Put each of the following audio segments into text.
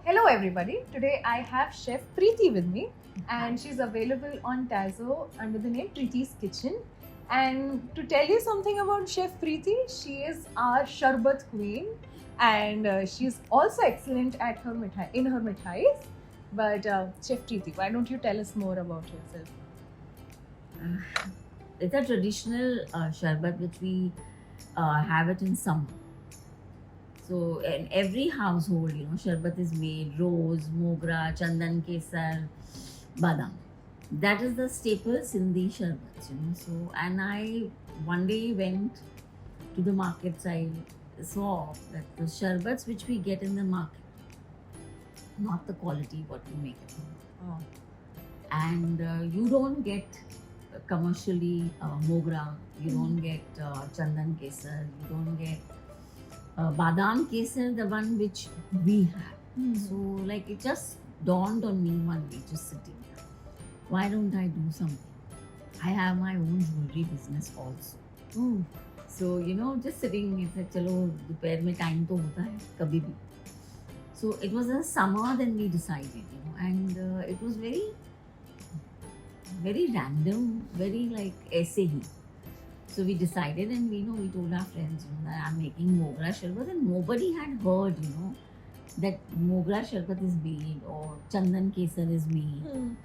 Hello everybody. Today I have Chef Preeti with me and she's available on Tazzho under the name Preeti's Kitchen. And to tell you something about Chef Preeti, she is our Sherbet queen and she's also excellent at her mithais. But Chef Preeti, why don't you tell us more about yourself? It's a traditional sherbet which we have it in summer. So in every household, sherbet is made: rose, mogra, chandan, kesar, badam. That is the staple Sindhi sherbets. So, and I one day went to the markets. I saw that the sherbets which we get in the market, not the quality what we make it. Oh. And you don't get commercially mogra, you don't get chandan kesar, you don't get badam kesar, the one which we have. So like it just dawned on me one day, just sitting, why don't I do something? I have my own jewelry business also. So just sitting, it's like चलो दोपहर में time तो होता है कभी भी. So it was a summer, then we decided, and it was very random, very like ऐसे ही. So we decided, and we told our friends, that I'm making mogra sherbet, and nobody had heard, that mogra sherbet is made or chandan kesar is made.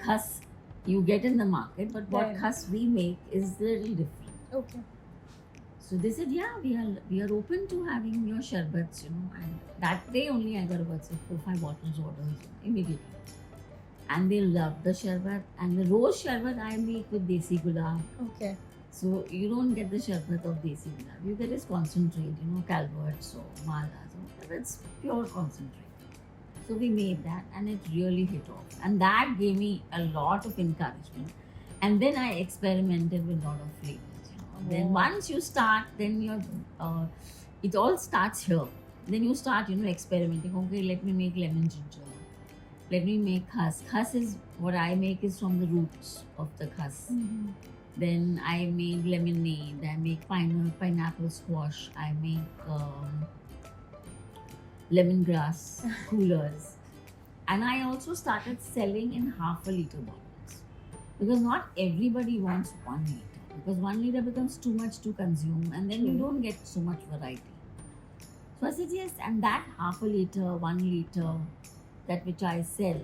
Khas you get in the market, but what khas we make is a little different. Okay. So they said, yeah, we are open to having your sherbets, and that day only I got about 4-5 bottles orders immediately. And they love the sherbet, and the rose sherbet I make with desi gulab. Okay. So you don't get the sherbet of desi gulab. You get its concentrate, calverts or malas or whatever. It's pure concentrate. So we made that, and it really hit off. And that gave me a lot of encouragement. And then I experimented with a lot of flavors. Then once you start, then it all starts here. Then you start, experimenting. Okay, let me make lemon ginger. Let me make khas. Khas is what I make is from the roots of the khas. Then I make lemonade. I make pineapple squash. I make lemongrass coolers. And I also started selling in half-a-liter bottles, because not everybody wants 1 liter. Because 1 liter becomes too much to consume, and then you don't get so much variety. So I said yes, and that half-a-liter, 1 liter, that which I sell,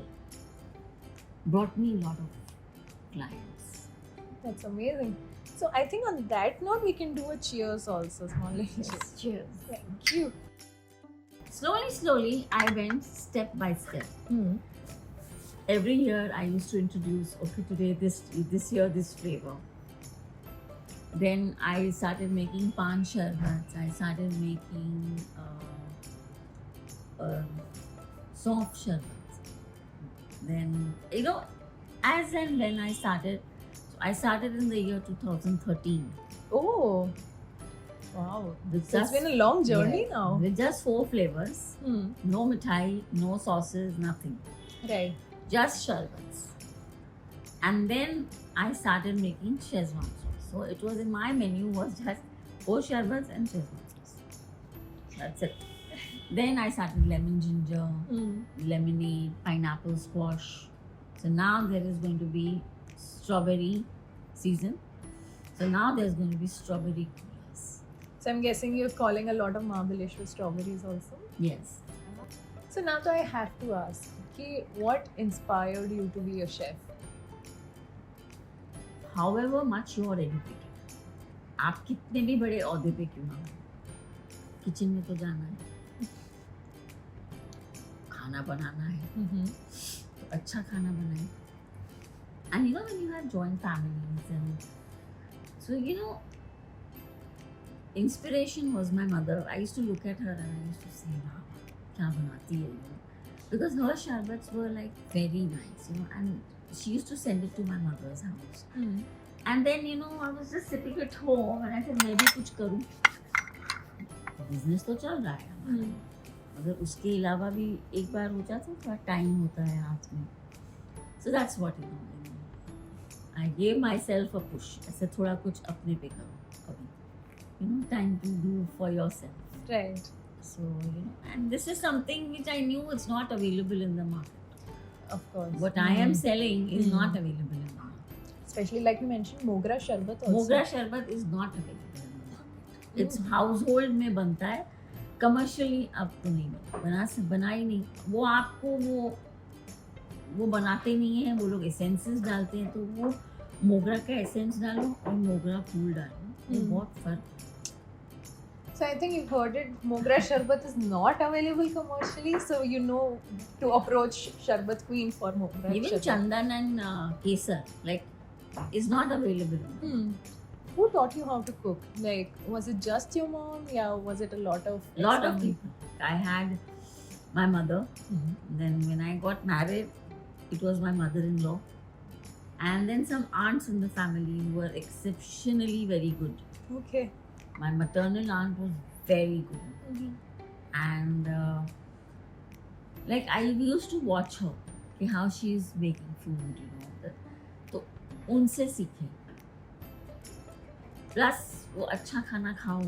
brought me a lot of clients. That's amazing. So I think on that note, we can do a cheers also. Small Yes, cheers. Thank you. Slowly, I went step by step. Every year, I used to introduce, okay, today this year this flavor. Then I started making pan sherbets. I started making soft sherbets. Then as and when I started. So I started in the year 2013. Oh, wow. With So it's been a long journey now. With just 4 flavors. No mithai, no sauces, nothing. Right. Just sherbets. And then I started making Szechuan sauce. So it was in my menu was just 4 sherbets and Szechuan sauce. That's it. Then I started lemon ginger, lemonade, pineapple squash. So now there is going to be strawberry season. So now there's going to be strawberry coolers. So I'm guessing you're calling a lot of marblish with strawberries also. Yes. So now I have to ask, what inspired you to be a chef? However much you are educated, आप कितने भी बड़े औहदे पे क्यों ना हो, kitchen में तो जाना है, खाना बनाना है, तो अच्छा खाना बनाए. And when you have joint families, and so inspiration was my mother. I used to look at her and I used to say, wow, क्या बनाती है, because her sherbets were like very nice, and she used to send it to my mother's house. And then I was just sitting at home and I said, मैं भी कुछ करूँ. Business तो चल रहा है हमारा, अगर उसके अलावा भी एक बार हो जाता तो थोड़ा टाइम होता है हाथ में. So that's what I gave myself a push. ऐसे थोड़ा कुछ अपने पे करो अभी, time to do for yourself. Right. So, you know, and this is something which I knew it's not available in the market. Of course. What I am selling is Mm. not available in the market. Especially like you mentioned, Mogra Sherbet also. Mogra sherbet is not available in the market. It's Mm. household में बनता है, commercially अब तो नहीं बना ही नहीं. वो आपको वो बनाते नहीं हैं, वो लोग एसेंसेस डालते हैं, तो वो मोगरा का एसेंस डालो और मोगरा फूल डालो, वो बहुत फर्क. So I think you've heard it. Mogra Sherbet is not available commercially, so you know to approach Sherbet Queen for Mogra Even Sherbet. chandan and kesar like is not available. Who taught you how to cook? Like, was it just your mom? Yeah, was it a lot of People. I had my mother. Then when I got married, it was my mother-in-law, and then some aunts in the family who were exceptionally very good. Okay. My maternal aunt was very good, and like I used to watch her, कि how she is making food, you know. तो उनसे सीखे. Plus वो अच्छा खाना खाओ,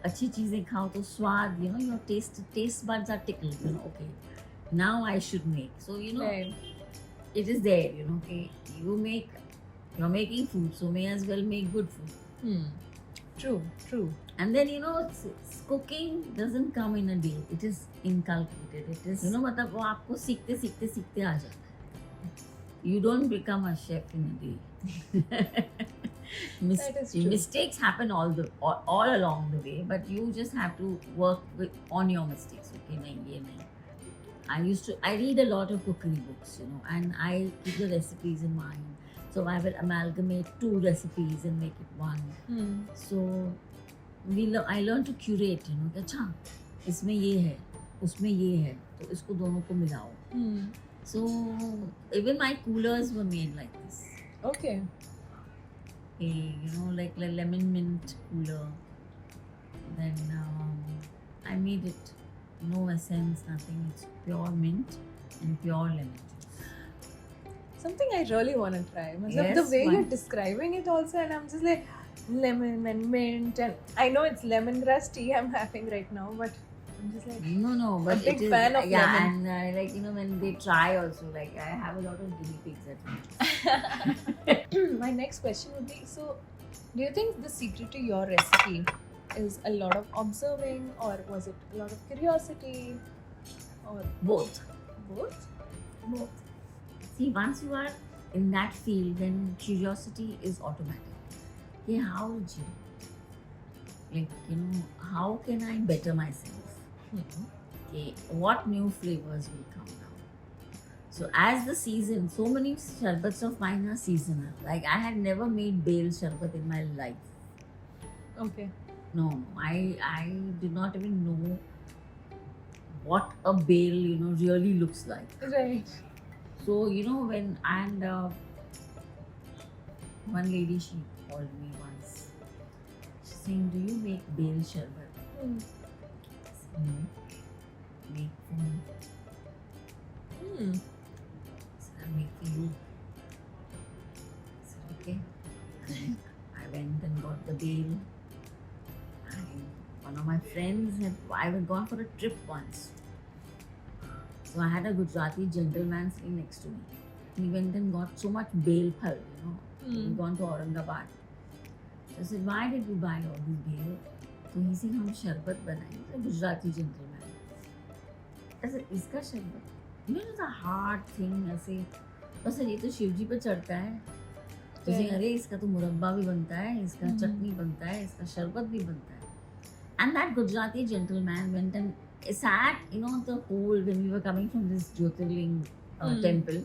अच्छी चीजें खाओ तो स्वाद, you know, your taste buds are tickled, you know. Okay, now I should make. So you know, it is there, you know. Okay, you're making food, so may as well make good food. True. And then you know, cooking doesn't come in a day. It is inculcated. It is, you know, मतलब वो आपको सीखते आ जाता है. You don't become a chef in a day. That is true. Mistakes happen all along the way, but you just have to work on your mistakes. Okay, nahi, ye nahi. I read a lot of cookery books, you know, and I keep the recipes in mind. So I will amalgamate 2 recipes and make it one. So I learn to curate, you know, कि अच्छा इसमें ये है, उसमें ये है, तो इसको दोनों को मिलाओ. So even my coolers were made like this. Okay. You know, like a lemon mint cooler. Then I made it no essence, nothing. It's pure mint and pure lemon juice. Something I really want to try. Yes, the way why? you're describing it also, and I'm just like lemon and mint, and I know it's lemongrass tea I'm having right now, but I'm just like No, but big it is, fan of lemon. and like, you know, when they try also, like I have a lot of guinea pigs at home. My next question would be, so do you think the secret to your recipe is a lot of observing, or was it a lot of curiosity, or Both. both? See, once you are in that field, then curiosity is automatic. Okay, how did you? Like, you know, how can I better myself? Okay, what new flavors will come now? So as the season, so many sherbets of mine are seasonal. Like I had never made bale sherbet in my life. Okay. No, I did not even know what a bale, you know, really looks like. Right. So, you know, one lady, she called me once. She's saying, do you make bale sherbet? I said, no. Make for me. I said, I'll make for you. I said, okay. I went and got the bale. One of my friends I had gone for a trip once. So I had a Gujarati gentleman sitting next to me. He went and got so much bale phal, you know. We'd gone to Aurangabad. So I said, why did you buy all this bale? So he said, हम शरबत बनाएंगे. A Gujarati gentleman. I said, इसका शरबत? You know, it's a hard thing ऐसे. बस ये तो शिवजी पे चढ़ता है. तो अरे इसका तो मुरब्बा भी बनता है, इसका चटनी बनता है, इसका शरबत भी बनता है. And that Gujarati gentleman went and sat, you know, the whole, when we were coming from this Jyotirling temple,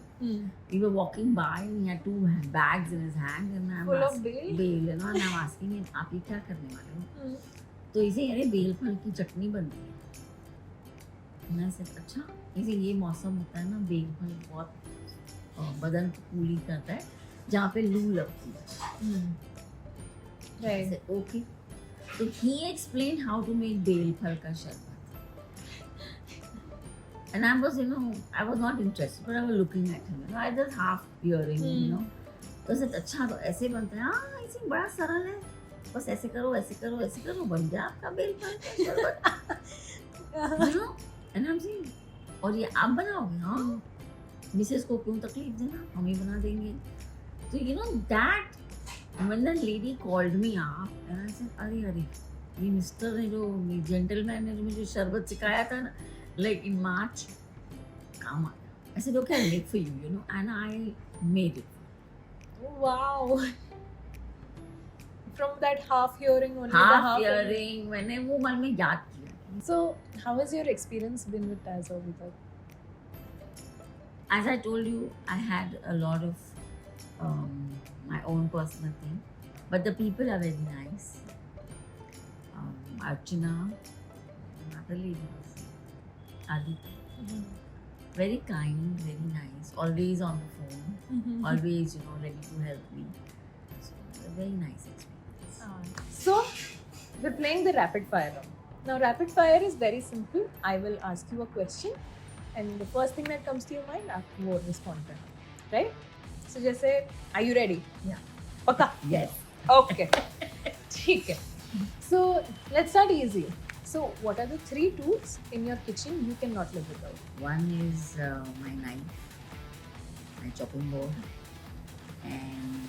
we were walking by and he had 2 bags in his hand and I'm Full of bale? Bale, you know, and I'm asking him, आप ये क्या करने वाले हो? तो इसे अरे bell फल की चटनी बनती है. मैं said, अच्छा, इसे ये मौसम होता है ना, बेल फल बहुत बदन को कूली करता है, जहाँ पे लू लगती है. I said, okay. So he explained how to make bale phal ka sherbet. And I was, you know, I was not interested, but I was looking at him. You know, I just half hearing, you know. तो ऐसे अच्छा तो ऐसे बनता है. हाँ, ऐसे बड़ा सरल है. बस ऐसे करो, बन गया आपका बेल फल का शरबत. you know, and I'm saying, और ये आप बनाओगे? हाँ, मिसेस को क्यों तकलीफ देना, हम ही बना देंगे. So you know that when that lady called me up and I said, अरे ये मिस्टर ने जो जेंटलमैन ने जो मुझे शरबत सिखाया था ना, like in March, काम आया. I said, okay, I'll make for you, you know, and I made it. Wow. From that half hearing only. Half hearing, मैंने वो मन में याद किया. So, how has your experience been with Tazzho? As I told you, I had a lot of my own personal thing, but the people are very nice. Archana, another lady, Aditi, very kind, very nice, always on the phone, always, you know, ready to help me. So, a very nice experience. So, we're playing the rapid fire round. Now, rapid fire is very simple. I will ask you a question, and the first thing that comes to your mind, you will respond to it. Right? So, just say, are you ready? Yeah. Paka? Yes. Okay. Okay. So, let's start easy. So, what are the 3 tools in your kitchen you cannot live without? One is my knife, my chopping board, and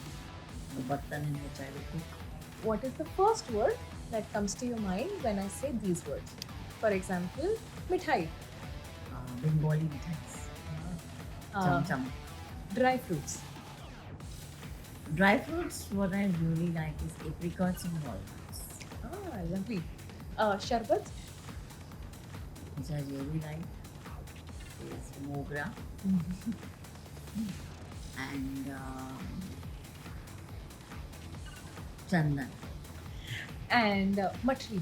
the button in which I will cook. What is the first word that comes to your mind when I say these words? For example, mithai, Bengali mithais, cham cham. dry fruits, Dry fruits, what I really like is apricots and walnuts, lovely. Sherbet, which I really like is mogra and chandan. and matri.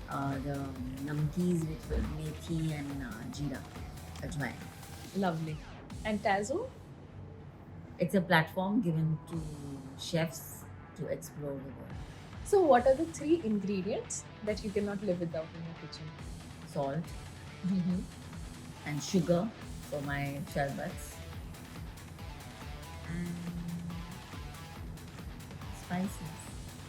The namkees with methi and jeera, ajwain. Lovely. And Tazzho? It's a platform given to chefs to explore the world. So, what are the 3 ingredients that you cannot live without in your kitchen? Salt and sugar for my sherbets and spices.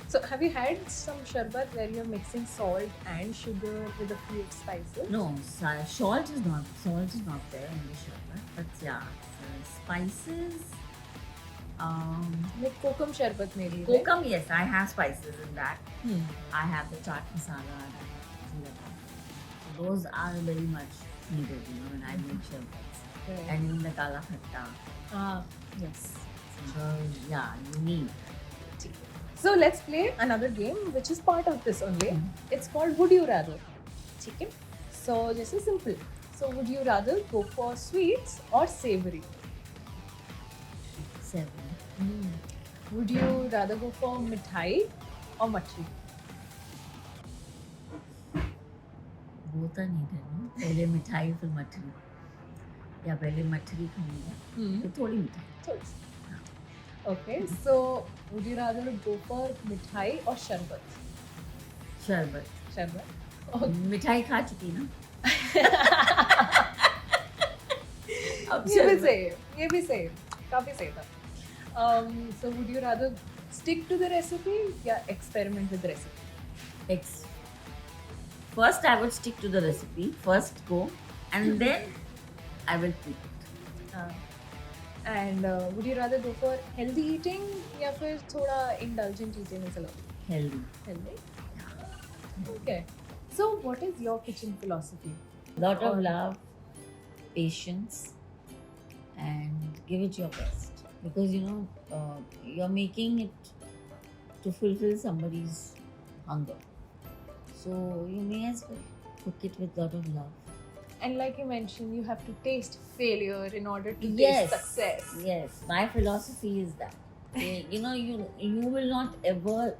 So, have you had some sherbet where you're mixing salt and sugar with a few spices? No, salt is not there in the sherbet, but yeah, spices. Like kokum sherbet maybe. Kokum, yes, I have spices in that. Right? I have the chaat masala and jeera powder. So those are very much needed, you know, when I make sherbets. Right. And even the kala khatta. Yes. So yeah, you need. So let's play another game which is part of this only. It's called Would You Rather. Okay? So this is simple. So would you rather go for sweets or savory? 7. Would you rather go for mithai or matri? Both are needed, no? पहले मिठाई फिर मठरी या पहले मठरी खाऊंगा फिर थोड़ी मिठाई. Okay, so would you rather go for mithai or sherbet? शरबत. Sherbet. मिठाई खा चुकी ना. अब ये भी same. ये भी same. काफी सही था. So would you rather stick to the recipe या experiment with the recipe? First I would stick to the recipe. First go and then I will tweak it. And would you rather go for healthy eating या फिर थोड़ा indulgent eating is allowed? Healthy. Healthy. Okay. So what is your kitchen philosophy? Lot of love, patience, and give it your best. Because you know you're making it to fulfill somebody's hunger. So you may as well cook it with lot of love. And like you mentioned, you have to taste failure in order to Yes. taste success. Yes, my philosophy is that you know you will not ever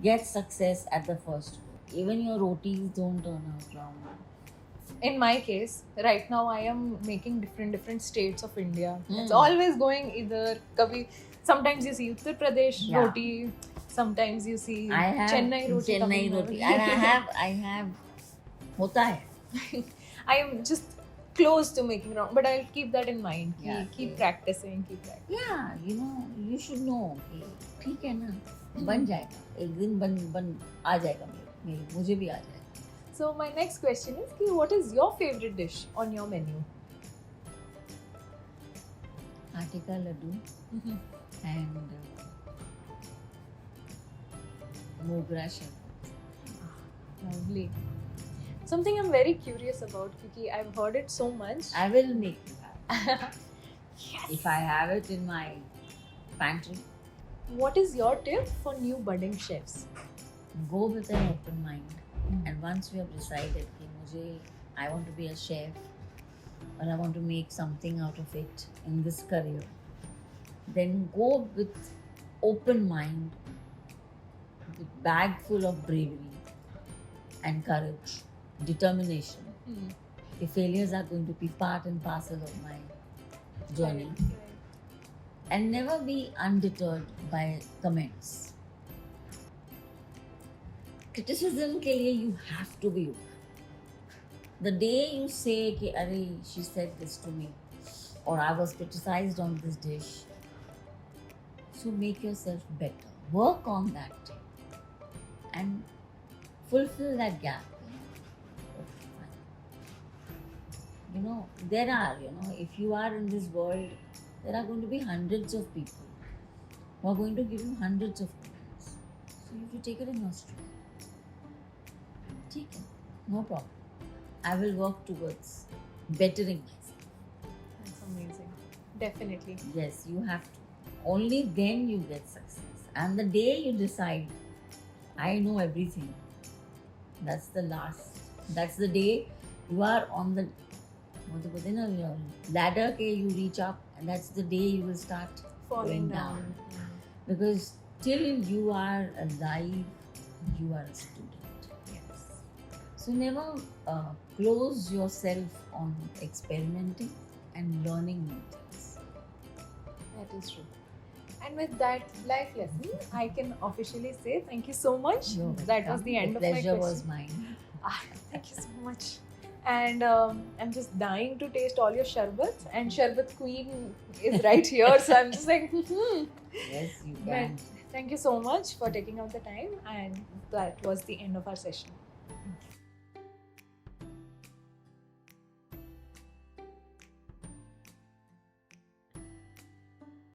get success at the first go. Even your rotis don't turn out wrong. In my case, right now I am making different states of India. It's Hmm. always going either kabhi. Sometimes you see Uttar Pradesh Yeah. roti. Sometimes you see I have Chennai roti. Chennai Tamil roti, Nadu. and I have hota hai. I am just close to making wrong, but I'll keep that in mind. Yeah. Keep practicing, keep practicing. Yeah, you know, you should know कि ठीक है ना, बन जाएगा. एक दिन बन आ जाएगा मुझे भी आ जाएगा. So So my next question is, ki, what is your favorite dish on your menu? Atika laddu and mogra sherbet. Lovely. Something I'm very curious about, because I've heard it so much. I will make you have. Yes. If I have it in my pantry, What is your tip for new budding chefs? go with an open mind. And once you have decided that I want to be a chef or I want to make something out of it in this career, then go with open mind, with bag full of bravery and courage, determination. The failures are going to be part and parcel of my journey. And never be undeterred by comments. Criticism ke liye you have to be open. The day you say कि अरे she said this to me or I was criticized on this dish, so make yourself better. Work on that and fulfill that gap. Okay, fine. There are, if you are in this world, there are going to be hundreds of people who are going to give you hundreds of comments. So you have to take it in your stride. Take it. No problem. I will work towards bettering myself. That's amazing. Definitely. Yes, you have to. Only then you get success. And the day you decide, I know everything, that's the day you are on the ladder, you reach up, and that's the day you will start Falling going down. Because till you are alive, you are a student. Yes. So never close yourself on experimenting and learning new things. That is true. And with that life lesson, I can officially say thank you so much. That was the end of my pleasure question. was mine. Thank you so much. And I'm just dying to taste all your sherbets. And Sherbet Queen is right here. So I'm just like, Yes, you can. But thank you so much for taking out the time. And that was the end of our session. Thank you.